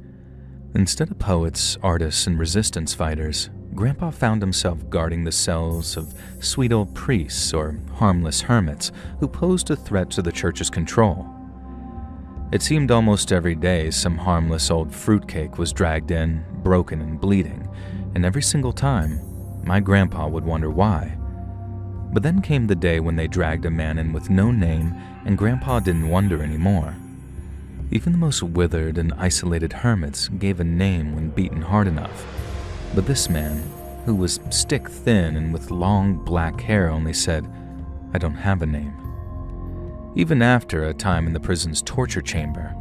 Instead of poets, artists, and resistance fighters, Grandpa found himself guarding the cells of sweet old priests or harmless hermits who posed a threat to the church's control. It seemed almost every day some harmless old fruitcake was dragged in, broken and bleeding, and every single time, my grandpa would wonder why. But then came the day when they dragged a man in with no name, and Grandpa didn't wonder anymore. Even the most withered and isolated hermits gave a name when beaten hard enough. But this man, who was stick-thin and with long black hair, only said, "I don't have a name." Even after a time in the prison's torture chamber,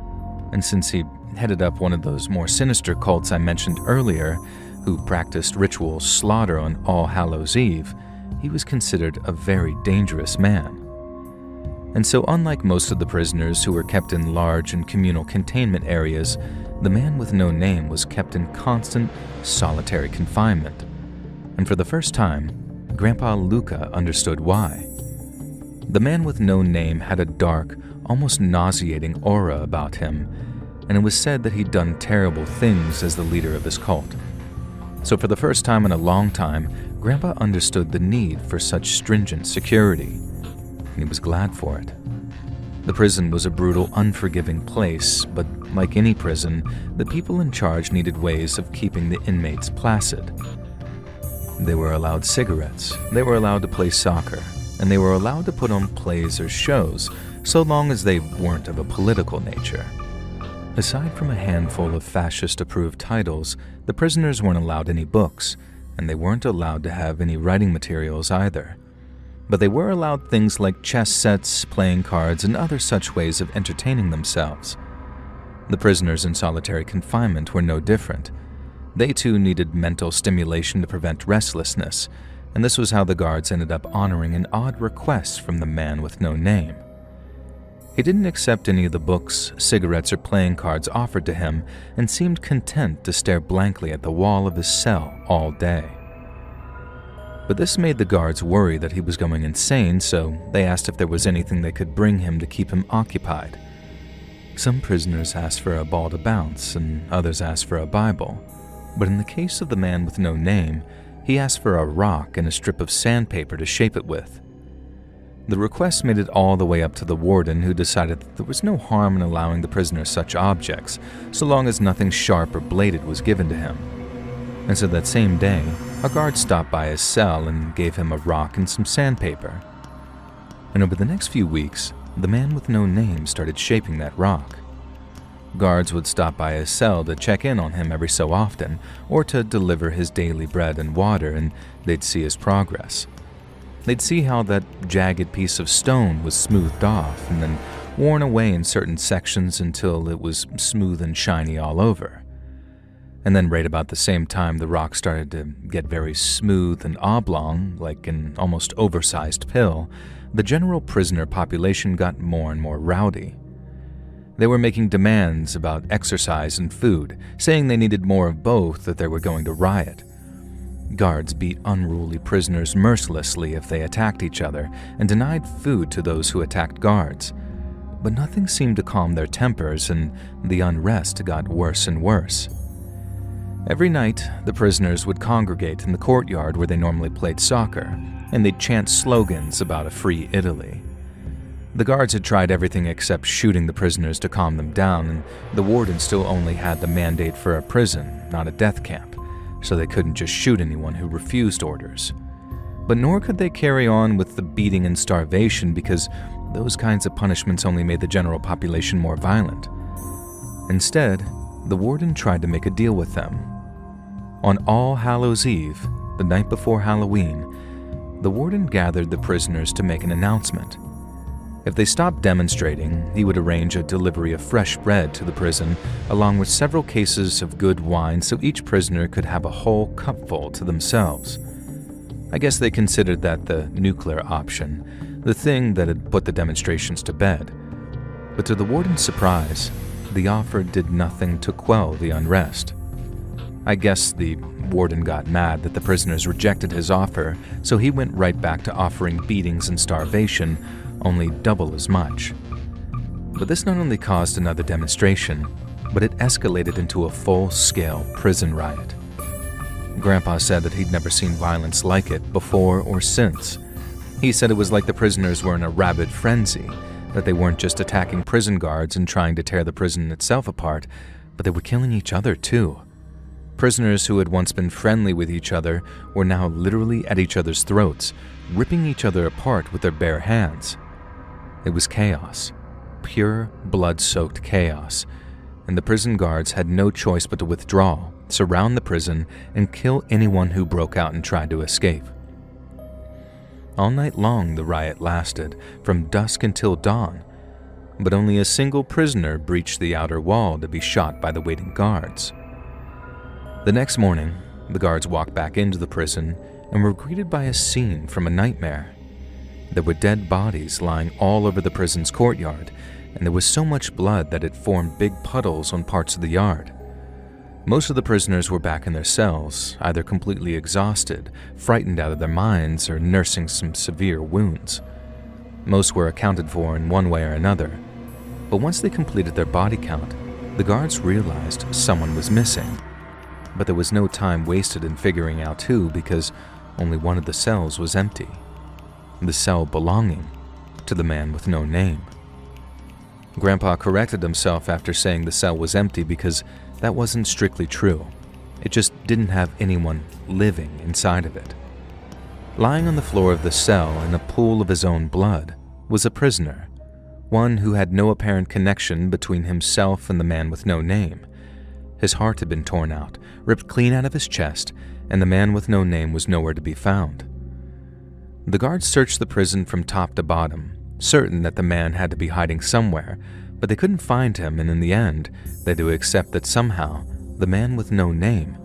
and since he headed up one of those more sinister cults I mentioned earlier, who practiced ritual slaughter on All Hallows' Eve, he was considered a very dangerous man. And so unlike most of the prisoners who were kept in large and communal containment areas, the man with no name was kept in constant, solitary confinement. And for the first time, Grandpa Luca understood why. The man with no name had a dark, almost nauseating aura about him, and it was said that he'd done terrible things as the leader of his cult. So for the first time in a long time, Grandpa understood the need for such stringent security, and he was glad for it. The prison was a brutal, unforgiving place, but like any prison, the people in charge needed ways of keeping the inmates placid. They were allowed cigarettes, they were allowed to play soccer, and they were allowed to put on plays or shows, so long as they weren't of a political nature. Aside from a handful of fascist-approved titles, the prisoners weren't allowed any books, and they weren't allowed to have any writing materials either. But they were allowed things like chess sets, playing cards, and other such ways of entertaining themselves. The prisoners in solitary confinement were no different. They too needed mental stimulation to prevent restlessness, and this was how the guards ended up honoring an odd request from the man with no name. He didn't accept any of the books, cigarettes, or playing cards offered to him and seemed content to stare blankly at the wall of his cell all day. But this made the guards worry that he was going insane, so they asked if there was anything they could bring him to keep him occupied. Some prisoners asked for a ball to bounce, and others asked for a Bible. But in the case of the man with no name, he asked for a rock and a strip of sandpaper to shape it with. The request made it all the way up to the warden, who decided that there was no harm in allowing the prisoner such objects, so long as nothing sharp or bladed was given to him. And so that same day, a guard stopped by his cell and gave him a rock and some sandpaper. And over the next few weeks, the man with no name started shaping that rock. Guards would stop by his cell to check in on him every so often, or to deliver his daily bread and water, and they'd see his progress. They'd see how that jagged piece of stone was smoothed off and then worn away in certain sections until it was smooth and shiny all over. And then right about the same time the rock started to get very smooth and oblong, like an almost oversized pill, the general prisoner population got more and more rowdy. They were making demands about exercise and food, saying they needed more of both if they were going to riot. Guards beat unruly prisoners mercilessly if they attacked each other and denied food to those who attacked guards. But nothing seemed to calm their tempers, and the unrest got worse and worse. Every night, the prisoners would congregate in the courtyard where they normally played soccer, and they'd chant slogans about a free Italy. The guards had tried everything except shooting the prisoners to calm them down, and the warden still only had the mandate for a prison, not a death camp, so they couldn't just shoot anyone who refused orders. But nor could they carry on with the beating and starvation because those kinds of punishments only made the general population more violent. Instead, the warden tried to make a deal with them. On All Hallows Eve, the night before Halloween, the warden gathered the prisoners to make an announcement. If they stopped demonstrating, he would arrange a delivery of fresh bread to the prison, along with several cases of good wine so each prisoner could have a whole cupful to themselves. I guess they considered that the nuclear option, the thing that had put the demonstrations to bed. But to the warden's surprise, the offer did nothing to quell the unrest. I guess the warden got mad that the prisoners rejected his offer, so he went right back to offering beatings and starvation, only double as much. But this not only caused another demonstration, but it escalated into a full-scale prison riot. Grandpa said that he'd never seen violence like it before or since. He said it was like the prisoners were in a rabid frenzy, that they weren't just attacking prison guards and trying to tear the prison itself apart, but they were killing each other too. Prisoners who had once been friendly with each other were now literally at each other's throats, ripping each other apart with their bare hands. It was chaos, pure blood-soaked chaos, and the prison guards had no choice but to withdraw, surround the prison, and kill anyone who broke out and tried to escape. All night long the riot lasted, from dusk until dawn, but only a single prisoner breached the outer wall to be shot by the waiting guards. The next morning, the guards walked back into the prison and were greeted by a scene from a nightmare. There were dead bodies lying all over the prison's courtyard, and there was so much blood that it formed big puddles on parts of the yard. Most of the prisoners were back in their cells, either completely exhausted, frightened out of their minds, or nursing some severe wounds. Most were accounted for in one way or another, but once they completed their body count, the guards realized someone was missing. But there was no time wasted in figuring out who because only one of the cells was empty. The cell belonging to the man with no name. Grandpa corrected himself after saying the cell was empty because that wasn't strictly true. It just didn't have anyone living inside of it. Lying on the floor of the cell in a pool of his own blood was a prisoner, one who had no apparent connection between himself and the man with no name. His heart had been torn out, ripped clean out of his chest, and the man with no name was nowhere to be found. The guards searched the prison from top to bottom, certain that the man had to be hiding somewhere, but they couldn't find him, and in the end, they had to accept that somehow the man with no name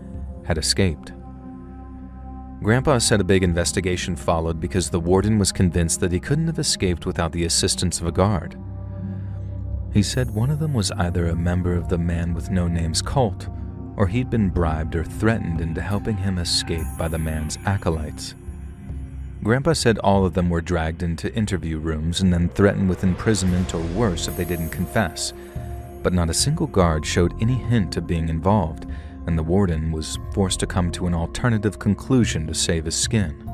had escaped. Grandpa said a big investigation followed because the warden was convinced that he couldn't have escaped without the assistance of a guard. He said one of them was either a member of the man with no name's cult, or he'd been bribed or threatened into helping him escape by the man's acolytes. Grandpa said all of them were dragged into interview rooms and then threatened with imprisonment or worse if they didn't confess, but not a single guard showed any hint of being involved, and the warden was forced to come to an alternative conclusion to save his skin.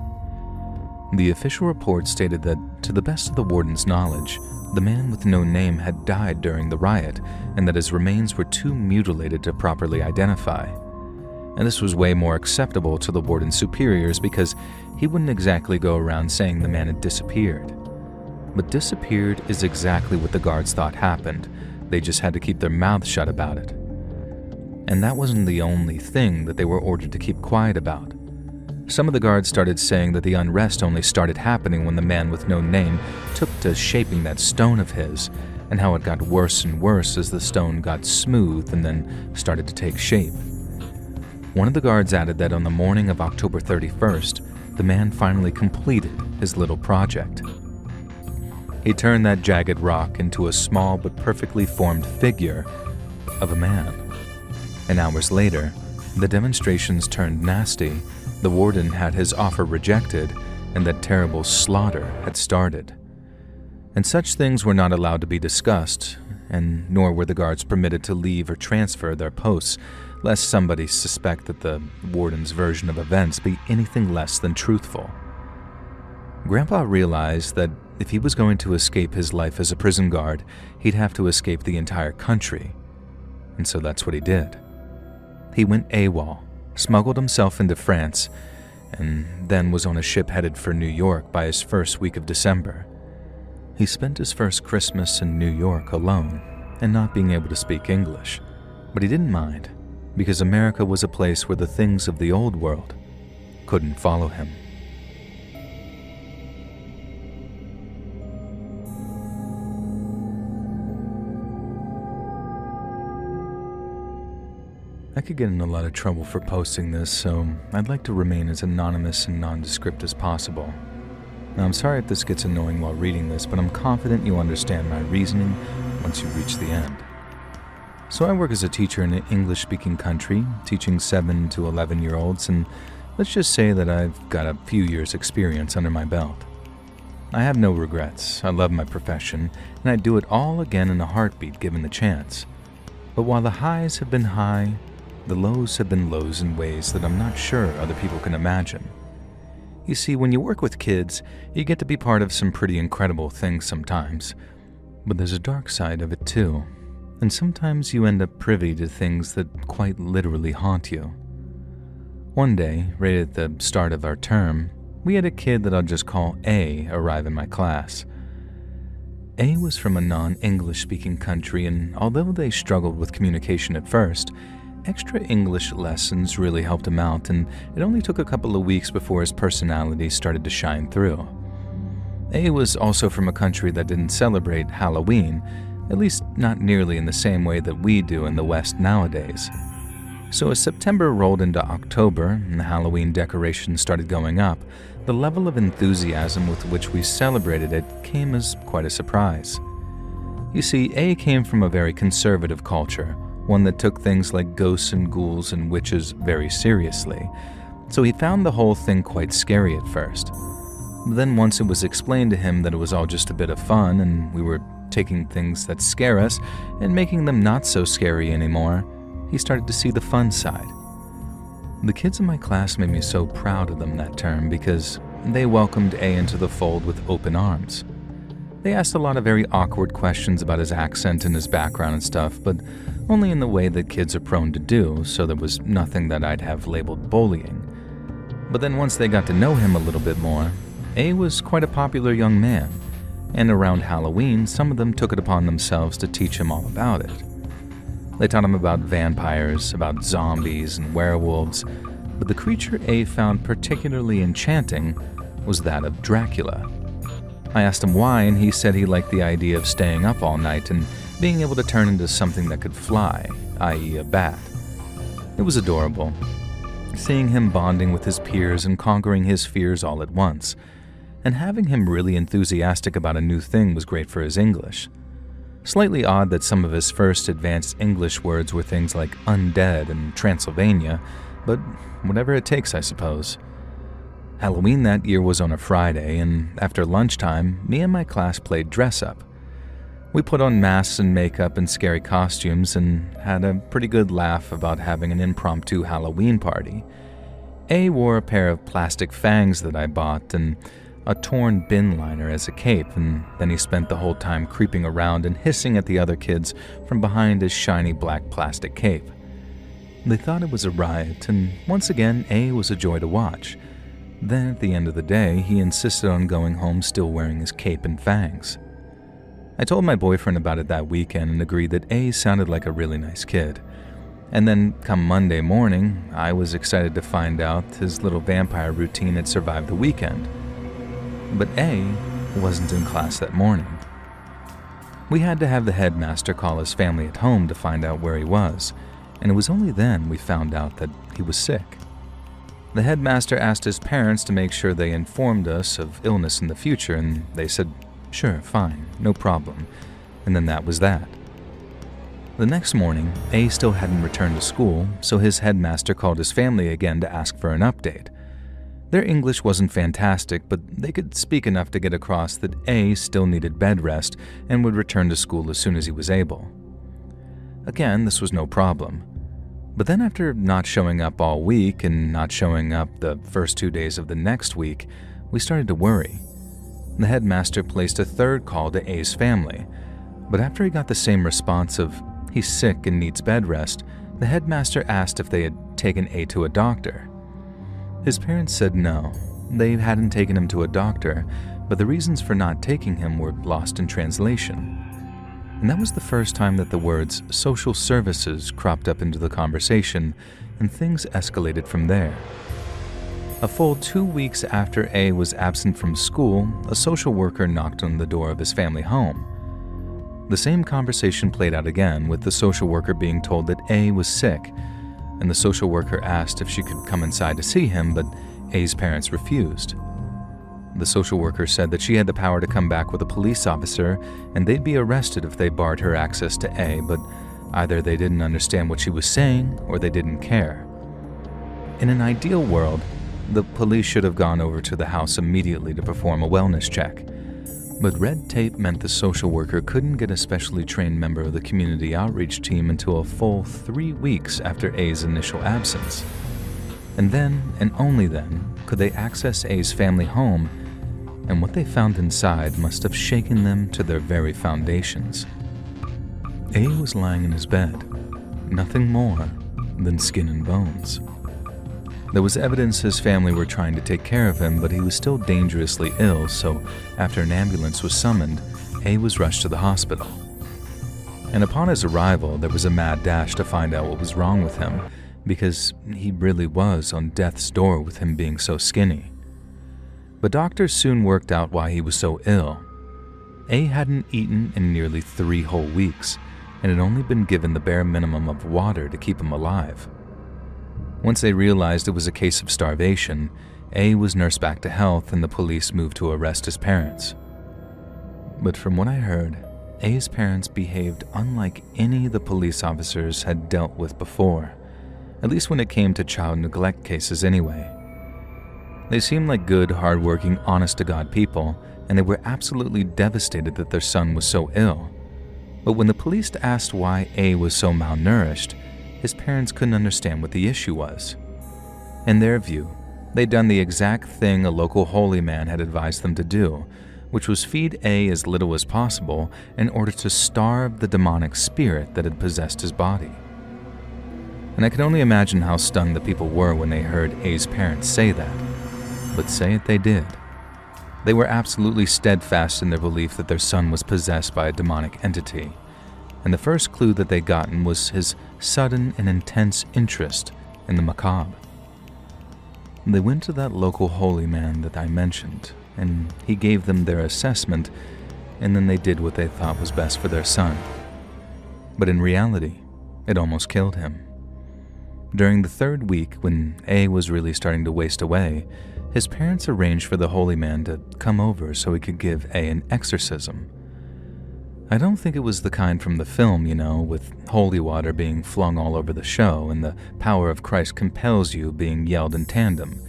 The official report stated that, to the best of the warden's knowledge, the man with no name had died during the riot and that his remains were too mutilated to properly identify. And this was way more acceptable to the warden's superiors because he wouldn't exactly go around saying the man had disappeared. But disappeared is exactly what the guards thought happened. They just had to keep their mouths shut about it. And that wasn't the only thing that they were ordered to keep quiet about. Some of the guards started saying that the unrest only started happening when the man with no name took to shaping that stone of his, and how it got worse and worse as the stone got smooth and then started to take shape. One of the guards added that on the morning of October 31st, the man finally completed his little project. He turned that jagged rock into a small but perfectly formed figure of a man. And hours later, the demonstrations turned nasty, the warden had his offer rejected, and that terrible slaughter had started. And such things were not allowed to be discussed, and nor were the guards permitted to leave or transfer their posts, lest somebody suspect that the warden's version of events be anything less than truthful. Grandpa realized that if he was going to escape his life as a prison guard, he'd have to escape the entire country. And so that's what he did. He went AWOL, smuggled himself into France, and then was on a ship headed for New York by his first week of December. He spent his first Christmas in New York alone and not being able to speak English, but he didn't mind, because America was a place where the things of the old world couldn't follow him. I could get in a lot of trouble for posting this, so I'd like to remain as anonymous and nondescript as possible. Now, I'm sorry if this gets annoying while reading this, but I'm confident you'll understand my reasoning once you reach the end. So I work as a teacher in an English-speaking country, teaching 7 to 11-year-olds, and let's just say that I've got a few years' experience under my belt. I have no regrets. I love my profession, and I'd do it all again in a heartbeat given the chance. But while the highs have been high, the lows have been lows in ways that I'm not sure other people can imagine. You see, when you work with kids, you get to be part of some pretty incredible things sometimes. But there's a dark side of it too, and sometimes you end up privy to things that quite literally haunt you. One day, right at the start of our term, we had a kid that I'll just call A arrive in my class. A was from a non-English speaking country, and although they struggled with communication at first, extra English lessons really helped him out, and it only took a couple of weeks before his personality started to shine through. A was also from a country that didn't celebrate Halloween, at least not nearly in the same way that we do in the West nowadays. So as September rolled into October and the Halloween decorations started going up, the level of enthusiasm with which we celebrated it came as quite a surprise. You see, A came from a very conservative culture, one that took things like ghosts and ghouls and witches very seriously, so he found the whole thing quite scary at first. But then once it was explained to him that it was all just a bit of fun and we were taking things that scare us and making them not so scary anymore, he started to see the fun side. The kids in my class made me so proud of them that term because they welcomed A into the fold with open arms. They asked a lot of very awkward questions about his accent and his background and stuff, but only in the way that kids are prone to do, so there was nothing that I'd have labeled bullying. But then once they got to know him a little bit more, A was quite a popular young man, and around Halloween, some of them took it upon themselves to teach him all about it. They taught him about vampires, about zombies and werewolves, but the creature A found particularly enchanting was that of Dracula. I asked him why, and he said he liked the idea of staying up all night and being able to turn into something that could fly, i.e. a bat. It was adorable, seeing him bonding with his peers and conquering his fears all at once, and having him really enthusiastic about a new thing was great for his English. Slightly odd that some of his first advanced English words were things like undead and Transylvania, but whatever it takes, I suppose. Halloween that year was on a Friday, and after lunchtime, me and my class played dress-up. We put on masks and makeup and scary costumes and had a pretty good laugh about having an impromptu Halloween party. A wore a pair of plastic fangs that I bought and a torn bin liner as a cape, and then he spent the whole time creeping around and hissing at the other kids from behind his shiny black plastic cape. They thought it was a riot, and once again, A was a joy to watch. Then, at the end of the day, he insisted on going home still wearing his cape and fangs. I told my boyfriend about it that weekend and agreed that A sounded like a really nice kid. And then, come Monday morning, I was excited to find out his little vampire routine had survived the weekend. But A wasn't in class that morning. We had to have the headmaster call his family at home to find out where he was, and it was only then we found out that he was sick. The headmaster asked his parents to make sure they informed us of illness in the future, and they said, "Sure, fine, no problem," and then that was that. The next morning, A still hadn't returned to school, so his headmaster called his family again to ask for an update. Their English wasn't fantastic, but they could speak enough to get across that A still needed bed rest and would return to school as soon as he was able. Again, this was no problem. But then after not showing up all week and not showing up the first 2 days of the next week, we started to worry. The headmaster placed a third call to A's family, but after he got the same response of, "He's sick and needs bed rest," the headmaster asked if they had taken A to a doctor. His parents said no, they hadn't taken him to a doctor, but the reasons for not taking him were lost in translation. And that was the first time that the words social services cropped up into the conversation, and things escalated from there. A full 2 weeks after A was absent from school, a social worker knocked on the door of his family home. The same conversation played out again, with the social worker being told that A was sick, and the social worker asked if she could come inside to see him, but A's parents refused. The social worker said that she had the power to come back with a police officer, and they'd be arrested if they barred her access to A, but either they didn't understand what she was saying or they didn't care. In an ideal world, the police should have gone over to the house immediately to perform a wellness check. But red tape meant the social worker couldn't get a specially trained member of the community outreach team until a full 3 weeks after A's initial absence. And then, and only then, could they access A's family home, and what they found inside must have shaken them to their very foundations. A was lying in his bed, nothing more than skin and bones. There was evidence his family were trying to take care of him, but he was still dangerously ill, so after an ambulance was summoned, A was rushed to the hospital. And upon his arrival, there was a mad dash to find out what was wrong with him, because he really was on death's door with him being so skinny. But doctors soon worked out why he was so ill. A hadn't eaten in nearly 3 whole weeks, and had only been given the bare minimum of water to keep him alive. Once they realized it was a case of starvation, A was nursed back to health and the police moved to arrest his parents. But from what I heard, A's parents behaved unlike any the police officers had dealt with before, at least when it came to child neglect cases anyway. They seemed like good, hardworking, honest-to-God people, and they were absolutely devastated that their son was so ill. But when the police asked why A was so malnourished, his parents couldn't understand what the issue was. In their view, they'd done the exact thing a local holy man had advised them to do, which was feed A as little as possible in order to starve the demonic spirit that had possessed his body. And I can only imagine how stung the people were when they heard A's parents say that. But say it they did. They were absolutely steadfast in their belief that their son was possessed by a demonic entity, and the first clue that they'd gotten was his sudden and intense interest in the macabre. They went to that local holy man that I mentioned, and he gave them their assessment, and then they did what they thought was best for their son. But in reality, it almost killed him. During the 3rd week, when A was really starting to waste away, his parents arranged for the holy man to come over so he could give A an exorcism. I don't think it was the kind from the film, with holy water being flung all over the show and the power of Christ compels you being yelled in tandem.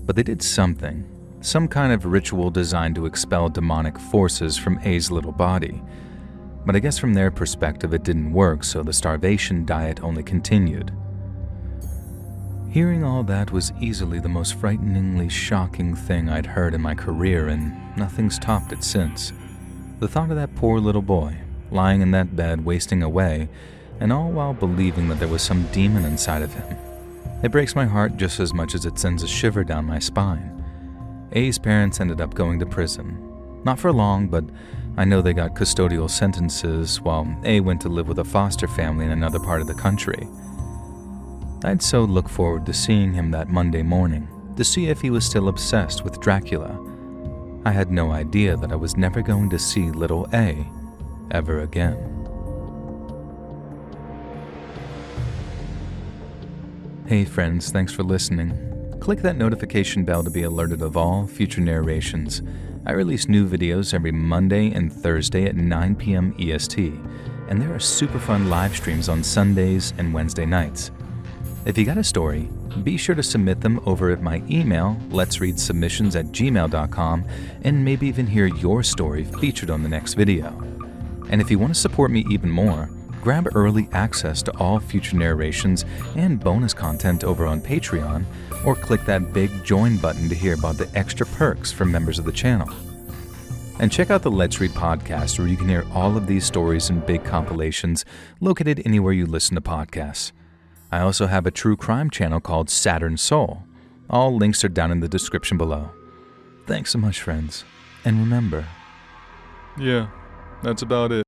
But they did something, some kind of ritual designed to expel demonic forces from A's little body. But I guess from their perspective it didn't work, so the starvation diet only continued. Hearing all that was easily the most frighteningly shocking thing I'd heard in my career, and nothing's topped it since. The thought of that poor little boy, lying in that bed wasting away, and all while believing that there was some demon inside of him. It breaks my heart just as much as it sends a shiver down my spine. A's parents ended up going to prison. Not for long, but I know they got custodial sentences while A went to live with a foster family in another part of the country. I'd so look forward to seeing him that Monday morning, to see if he was still obsessed with Dracula. I had no idea that I was never going to see little A ever again. Hey friends, thanks for listening. Click that notification bell to be alerted of all future narrations. I release new videos every Monday and Thursday at 9 p.m. EST, and there are super fun live streams on Sundays and Wednesday nights. If you got a story, be sure to submit them over at my email, letsreadsubmissions@gmail.com, and maybe even hear your story featured on the next video. And if you want to support me even more, Grab early access to all future narrations and bonus content over on Patreon, or click that big join button to hear about the extra perks for members of the channel. And check out the Let's Read podcast, where you can hear all of these stories in big compilations located anywhere you listen to podcasts. I also have a true crime channel called Saturn Soul. All links are down in the description below. Thanks so much, friends. And remember... Yeah, that's about it.